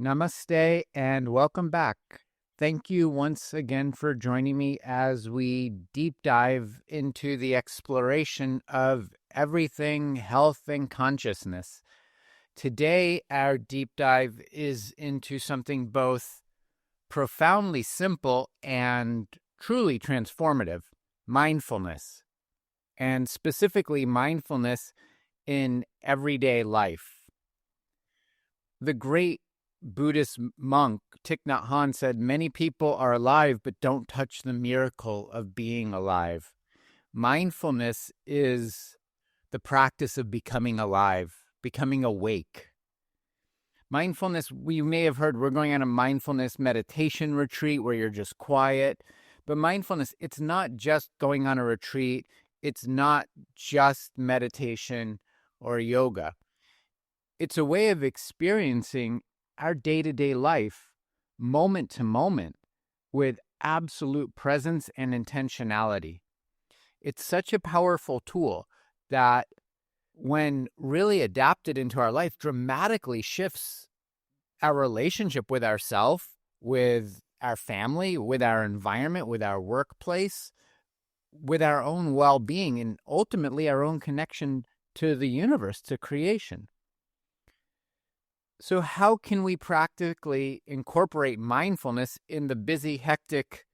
Namaste and welcome back. Thank you once again for joining me as we deep dive into the exploration of everything health and consciousness. Today, our deep dive is into something both profoundly simple and truly transformative: mindfulness, and specifically mindfulness in everyday life. The great Buddhist monk Thich Nhat Hanh said, "Many people are alive but don't touch the miracle of being alive." Mindfulness is the practice of becoming alive, becoming awake. Mindfulness, we may have heard, we're going on a mindfulness meditation retreat where you're just quiet. But mindfulness, it's not just going on a retreat. It's not just meditation or yoga. It's a way of experiencing our day-to-day life, moment to moment, with absolute presence and intentionality. It's such a powerful tool that, when really adapted into our life, dramatically shifts our relationship with ourselves, with our family, with our environment, with our workplace, with our own well-being, and ultimately our own connection to the universe, to creation. So how can we practically incorporate mindfulness in the busy, hectic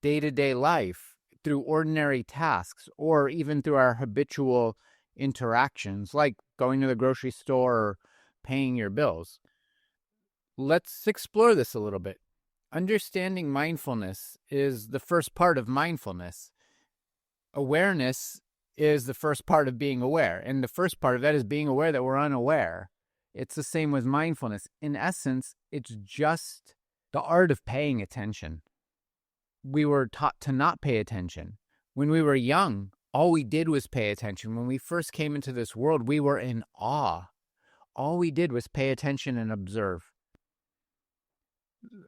day-to-day life through ordinary tasks or even through our habitual interactions, like going to the grocery store or paying your bills? Let's explore this a little bit. Understanding mindfulness is the first part of mindfulness. Awareness is the first part of being aware, and the first part of that is being aware that we're unaware. It's the same with mindfulness. In essence, it's just the art of paying attention. We were taught to not pay attention. When we were young, all we did was pay attention. When we first came into this world, we were in awe. All we did was pay attention and observe.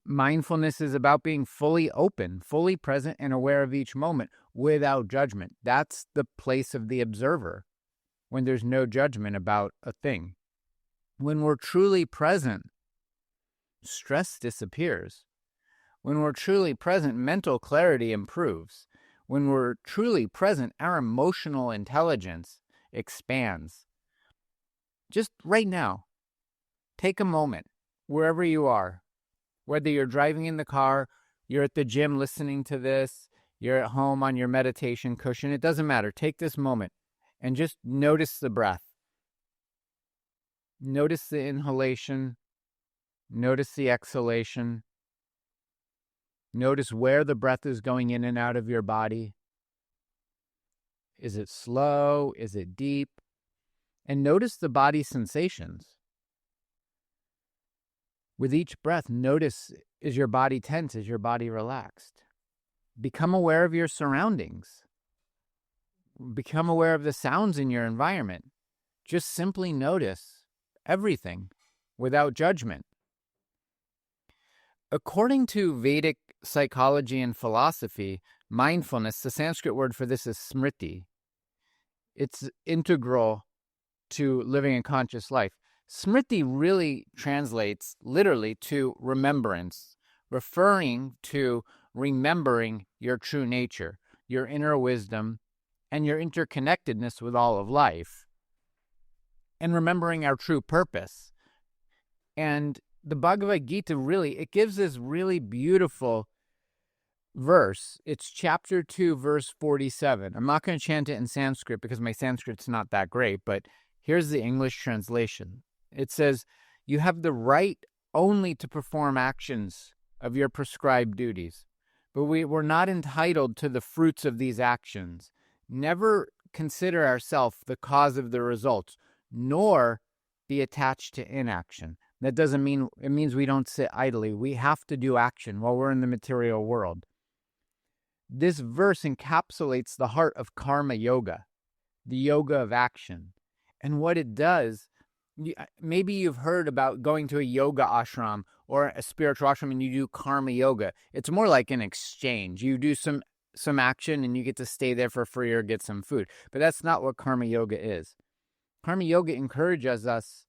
Mindfulness is about being fully open, fully present, and aware of each moment without judgment. That's the place of the observer, when there's no judgment about a thing. When we're truly present, stress disappears. When we're truly present, mental clarity improves. When we're truly present, our emotional intelligence expands. Just right now, take a moment, wherever you are, whether you're driving in the car, you're at the gym listening to this, you're at home on your meditation cushion, it doesn't matter. Take this moment and just notice the breath. Notice the inhalation. Notice the exhalation. Notice where the breath is going in and out of your body. Is it slow? Is it deep? And notice the body sensations. With each breath, notice, is your body tense? Is your body relaxed? Become aware of your surroundings. Become aware of the sounds in your environment. Just simply notice everything without judgment. According to Vedic psychology and philosophy, mindfulness, the Sanskrit word for this is smriti. It's integral to living a conscious life. Smriti really translates literally to remembrance, referring to remembering your true nature, your inner wisdom, and your interconnectedness with all of life, and remembering our true purpose. And the Bhagavad Gita it gives this really beautiful verse. It's chapter 2, verse 47. I'm not going to chant it in Sanskrit because my Sanskrit's not that great, but here's the English translation. It says, "You have the right only to perform actions of your prescribed duties, but we're not entitled to the fruits of these actions. Never consider ourselves the cause of the results, nor be attached to inaction." That doesn't mean, it means we don't sit idly. We have to do action while we're in the material world. This verse encapsulates the heart of karma yoga, the yoga of action. And what it does, maybe you've heard about going to a yoga ashram or a spiritual ashram and you do karma yoga. It's more like an exchange. You do some action and you get to stay there for free or get some food. But that's not what karma yoga is. Karma yoga encourages us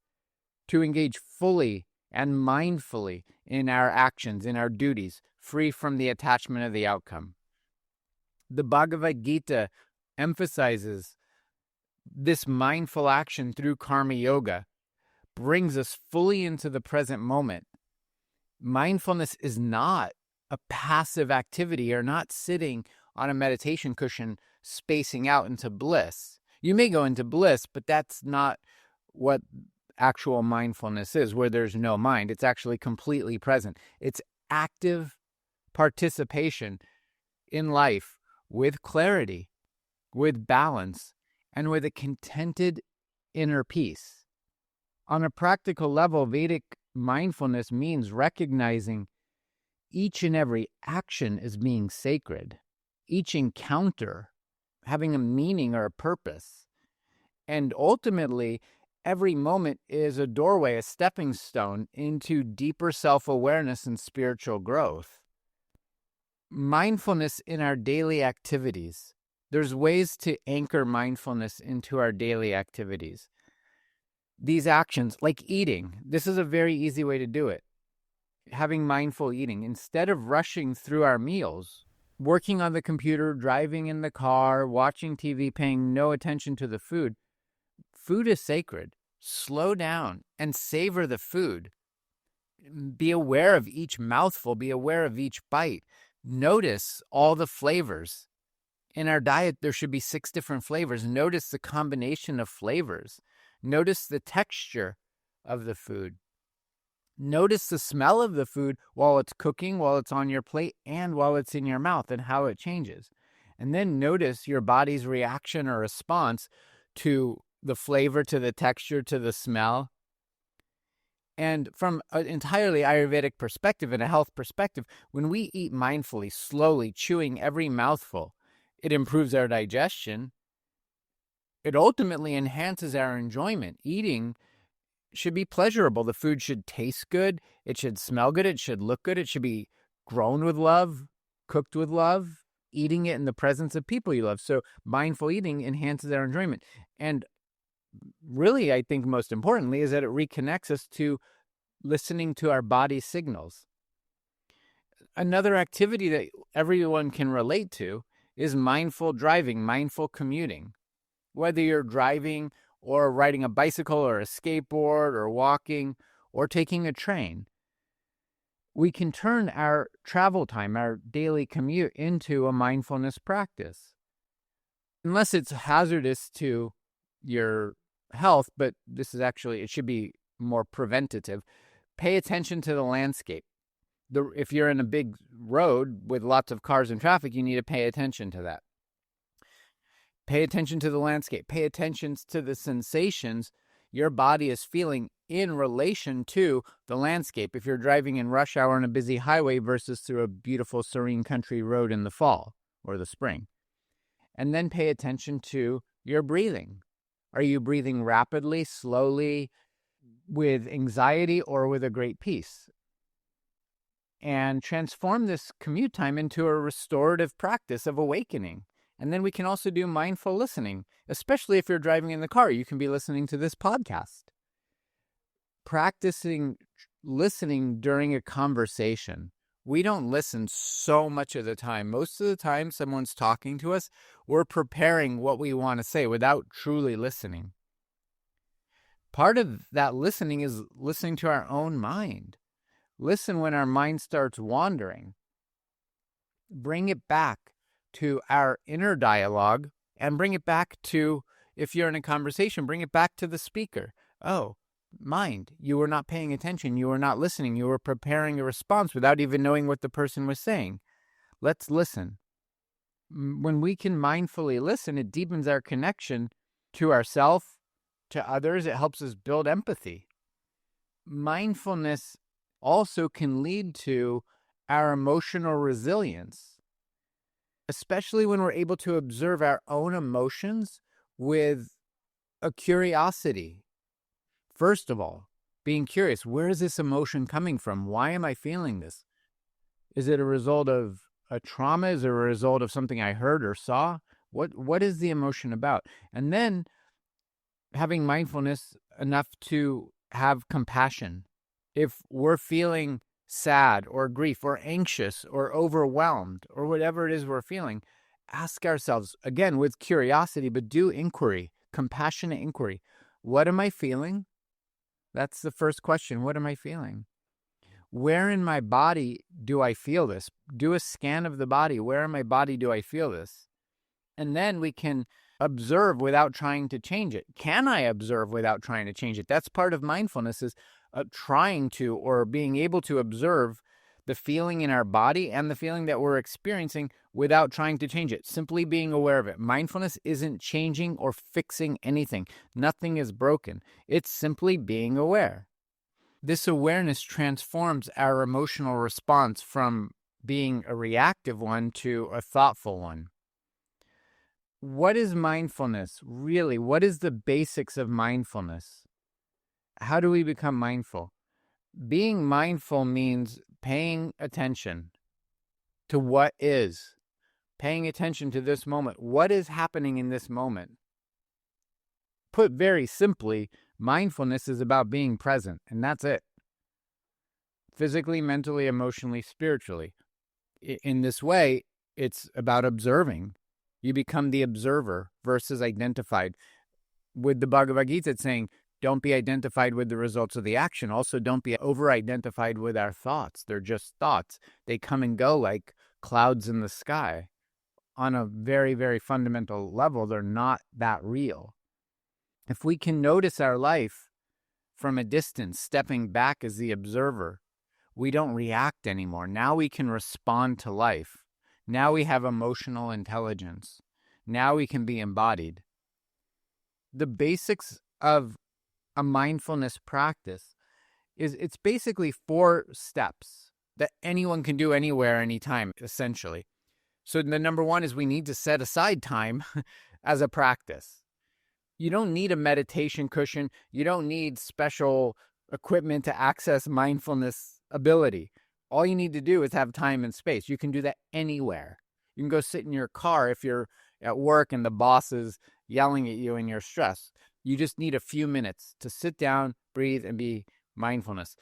to engage fully and mindfully in our actions, in our duties, free from the attachment of the outcome. The Bhagavad Gita emphasizes this mindful action through karma yoga brings us fully into the present moment. Mindfulness is not a passive activity or not sitting on a meditation cushion spacing out into bliss. You may go into bliss, but that's not what actual mindfulness is, where there's no mind. It's actually completely present. It's active participation in life with clarity, with balance, and with a contented inner peace. On a practical level, Vedic mindfulness means recognizing each and every action as being sacred, each encounter having a meaning or a purpose. And ultimately, every moment is a doorway, a stepping stone into deeper self-awareness and spiritual growth. Mindfulness in our daily activities. There's ways to anchor mindfulness into our daily activities. These actions, like eating, this is a very easy way to do it. Having mindful eating. Instead of rushing through our meals, working on the computer, driving in the car, watching TV, paying no attention to the food, food is sacred. Slow down and savor the food. Be aware of each mouthful. Be aware of each bite. Notice all the flavors. In our diet, there should be 6 different flavors. Notice the combination of flavors. Notice the texture of the food. Notice the smell of the food while it's cooking, while it's on your plate, and while it's in your mouth, and how it changes. And then notice your body's reaction or response to the flavor, to the texture, to the smell. And from an entirely Ayurvedic perspective and a health perspective, when we eat mindfully, slowly, chewing every mouthful, it improves our digestion. It ultimately enhances our enjoyment. Eating should be pleasurable. The food should taste good. It should smell good. It should look good. It should be grown with love, cooked with love, eating it in the presence of people you love. So mindful eating enhances our enjoyment. And really, I think most importantly, is that it reconnects us to listening to our body's signals. Another activity that everyone can relate to is mindful driving, mindful commuting. Whether you're driving or riding a bicycle or a skateboard or walking or taking a train, we can turn our travel time, our daily commute, into a mindfulness practice. Unless it's hazardous to your health, but this is actually, it should be more preventative. Pay attention to the landscape. If you're in a big road with lots of cars and traffic, you need to pay attention to that. Pay attention to the landscape. Pay attention to the sensations your body is feeling in relation to the landscape. If you're driving in rush hour on a busy highway versus through a beautiful, serene country road in the fall or the spring. And then pay attention to your breathing. Are you breathing rapidly, slowly, with anxiety, or with a great peace? And transform this commute time into a restorative practice of awakening. And then we can also do mindful listening, especially if you're driving in the car. You can be listening to this podcast. Practicing listening during a conversation. We don't listen so much of the time. Most of the time, someone's talking to us, we're preparing what we want to say without truly listening. Part of that listening is listening to our own mind. Listen when our mind starts wandering. Bring it back to our inner dialogue and bring it back to, if you're in a conversation, bring it back to the speaker. Oh, mind, you were not paying attention. You were not listening. You were preparing a response without even knowing what the person was saying. Let's listen. When we can mindfully listen, it deepens our connection to ourselves, to others. It helps us build empathy. Mindfulness also can lead to our emotional resilience, especially when we're able to observe our own emotions with a curiosity. First of all, being curious, where is this emotion coming from? Why am I feeling this? Is it a result of a trauma? Is it a result of something I heard or saw? What is the emotion about? And then having mindfulness enough to have compassion If we're feeling sad or grief or anxious or overwhelmed or whatever it is we're feeling, ask ourselves, again, with curiosity, but do inquiry, compassionate inquiry. What am I feeling? That's the first question. What am I feeling? Where in my body do I feel this? Do a scan of the body. Where in my body do I feel this? And then we can observe without trying to change it. Can I observe without trying to change it? That's part of mindfulness, is trying to, or being able to observe the feeling in our body and the feeling that we're experiencing without trying to change it, simply being aware of it. Mindfulness isn't changing or fixing anything. Nothing is broken. It's simply being aware. This awareness transforms our emotional response from being a reactive one to a thoughtful one. What is mindfulness? Really, what is the basics of mindfulness? How do we become mindful? Being mindful means paying attention to what is, paying attention to this moment. What is happening in this moment? Put very simply, mindfulness is about being present, and that's it. Physically, mentally, emotionally, spiritually. In this way, it's about observing. You become the observer versus identified. With the Bhagavad Gita, it's saying, don't be identified with the results of the action. Also, don't be over-identified with our thoughts. They're just thoughts. They come and go like clouds in the sky. On a very, very fundamental level, they're not that real. If we can notice our life from a distance, stepping back as the observer, we don't react anymore. Now we can respond to life. Now we have emotional intelligence. Now we can be embodied. The basics of a mindfulness practice is it's basically 4 steps that anyone can do anywhere, anytime, essentially. So the number 1 is we need to set aside time as a practice. You don't need a meditation cushion. You don't need special equipment to access mindfulness ability. All you need to do is have time and space. You can do that anywhere. You can go sit in your car if you're at work and the boss is yelling at you and you're stressed. You just need a few minutes to sit down, breathe, and be mindfulness.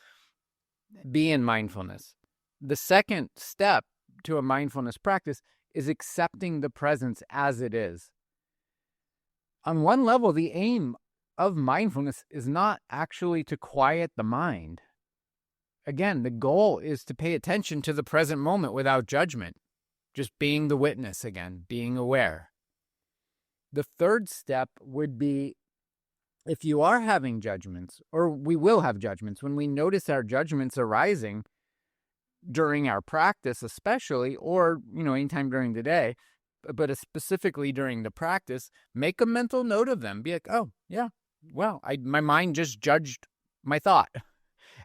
Be in mindfulness. The second step to a mindfulness practice is accepting the presence as it is. On one level, the aim of mindfulness is not actually to quiet the mind. Again, the goal is to pay attention to the present moment without judgment. Just being the witness again, being aware. The third step would be, if you are having judgments, or we will have judgments, when we notice our judgments arising during our practice especially, or anytime during the day, but specifically during the practice, make a mental note of them. Be like, oh, yeah, well, my mind just judged my thought,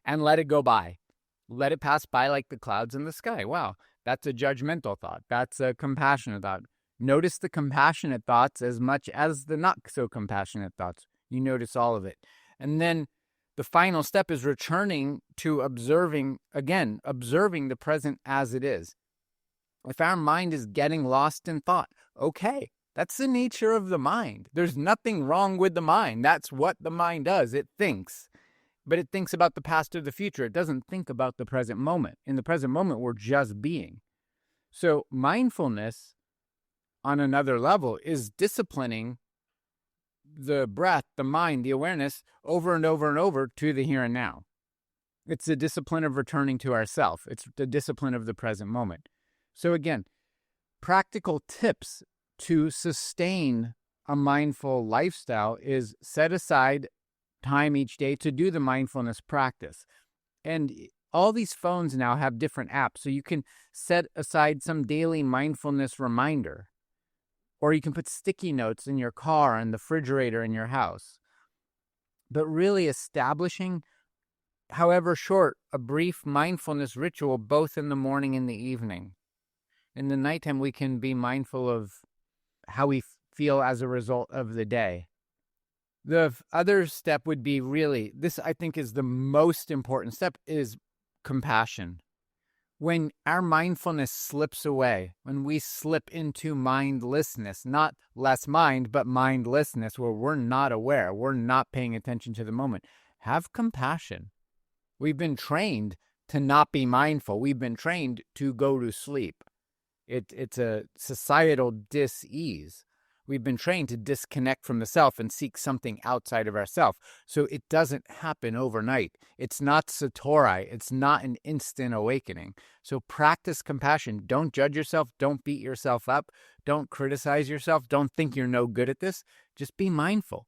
and let it go by. Let it pass by like the clouds in the sky. Wow, that's a judgmental thought. That's a compassionate thought. Notice the compassionate thoughts as much as the not so compassionate thoughts. You notice all of it. And then the final step is returning to observing the present as it is. If our mind is getting lost in thought, okay, that's the nature of the mind. There's nothing wrong with the mind. That's what the mind does. It thinks. But it thinks about the past or the future. It doesn't think about the present moment. In the present moment, we're just being. So mindfulness, on another level, is disciplining the breath, the mind, the awareness over and over and over to the here and now. It's the discipline of returning to ourself. It's the discipline of the present moment. So again, practical tips to sustain a mindful lifestyle is set aside time each day to do the mindfulness practice. And all these phones now have different apps, so you can set aside some daily mindfulness reminder. Or you can put sticky notes in your car and the refrigerator in your house. But really establishing, however short, a brief mindfulness ritual both in the morning and the evening. In the nighttime, we can be mindful of how we feel as a result of the day. The other step would be really, this I think is the most important step, is compassion. When our mindfulness slips away, when we slip into mindlessness, not less mind, but mindlessness, where we're not aware, we're not paying attention to the moment, have compassion. We've been trained to not be mindful. We've been trained to go to sleep. It's a societal dis-ease. We've been trained to disconnect from the self and seek something outside of ourself. So it doesn't happen overnight. It's not satori. It's not an instant awakening. So practice compassion. Don't judge yourself. Don't beat yourself up. Don't criticize yourself. Don't think you're no good at this. Just be mindful.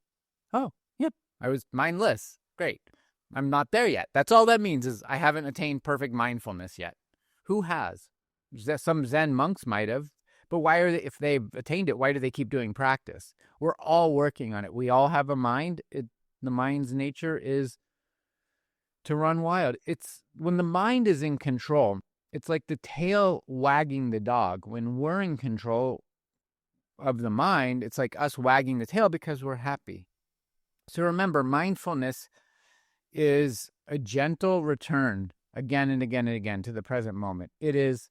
Oh, yep, I was mindless. Great. I'm not there yet. That's all that means, is I haven't attained perfect mindfulness yet. Who has? Some Zen monks might have, but why are they, if they've attained it, why do they keep doing practice? We're all working on it. We all have a mind. The mind's nature is to run wild. It's when the mind is in control, it's like the tail wagging the dog. When we're in control of the mind, it's like us wagging the tail because we're happy. So remember, mindfulness is a gentle return again and again and again to the present moment. It is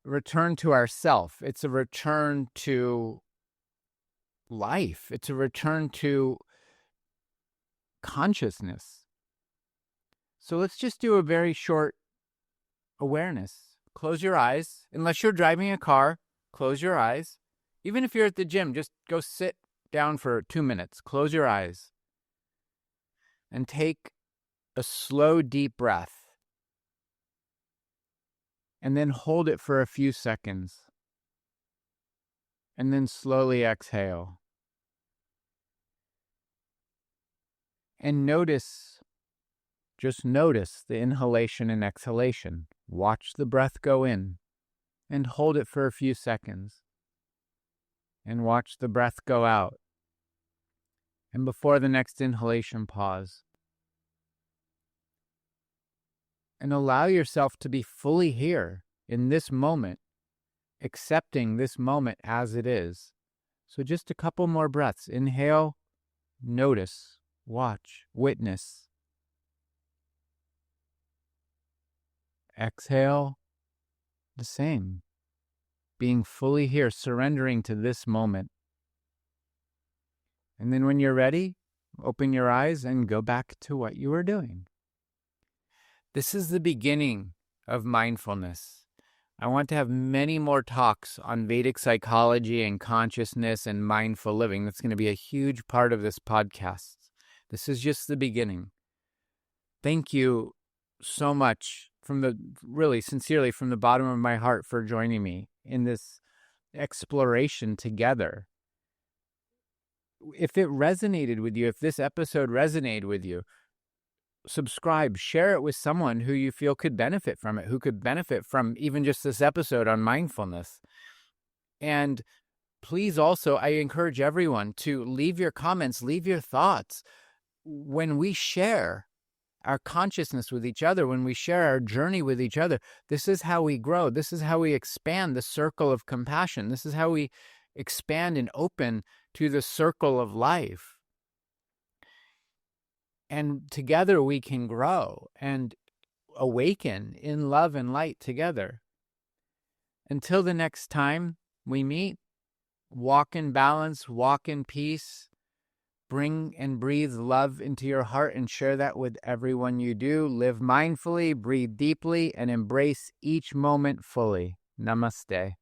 return to ourself. It's a return to life. It's a return to consciousness. So let's just do a very short awareness. Close your eyes. Unless you're driving a car, close your eyes. Even if you're at the gym, just go sit down for 2 minutes. Close your eyes and take a slow, deep breath. And then hold it for a few seconds. And then slowly exhale. And just notice the inhalation and exhalation. Watch the breath go in and hold it for a few seconds. And watch the breath go out. And before the next inhalation, pause. And allow yourself to be fully here in this moment, accepting this moment as it is. So just a couple more breaths. Inhale, notice, watch, witness. Exhale, the same. Being fully here, surrendering to this moment. And then when you're ready, open your eyes and go back to what you were doing. This is the beginning of mindfulness. I want to have many more talks on Vedic psychology and consciousness and mindful living. That's going to be a huge part of this podcast. This is just the beginning. Thank you so much sincerely from the bottom of my heart for joining me in this exploration together. If it resonated with you, if this episode resonated with you, subscribe, share it with someone who you feel could benefit from it, who could benefit from even just this episode on mindfulness. And please also, I encourage everyone to leave your comments, leave your thoughts. When we share our consciousness with each other, when we share our journey with each other, this is how we grow. This is how we expand the circle of compassion. This is how we expand and open to the circle of life. And together we can grow and awaken in love and light together. Until the next time we meet, walk in balance, walk in peace, bring and breathe love into your heart and share that with everyone you do. Live mindfully, breathe deeply, and embrace each moment fully. Namaste.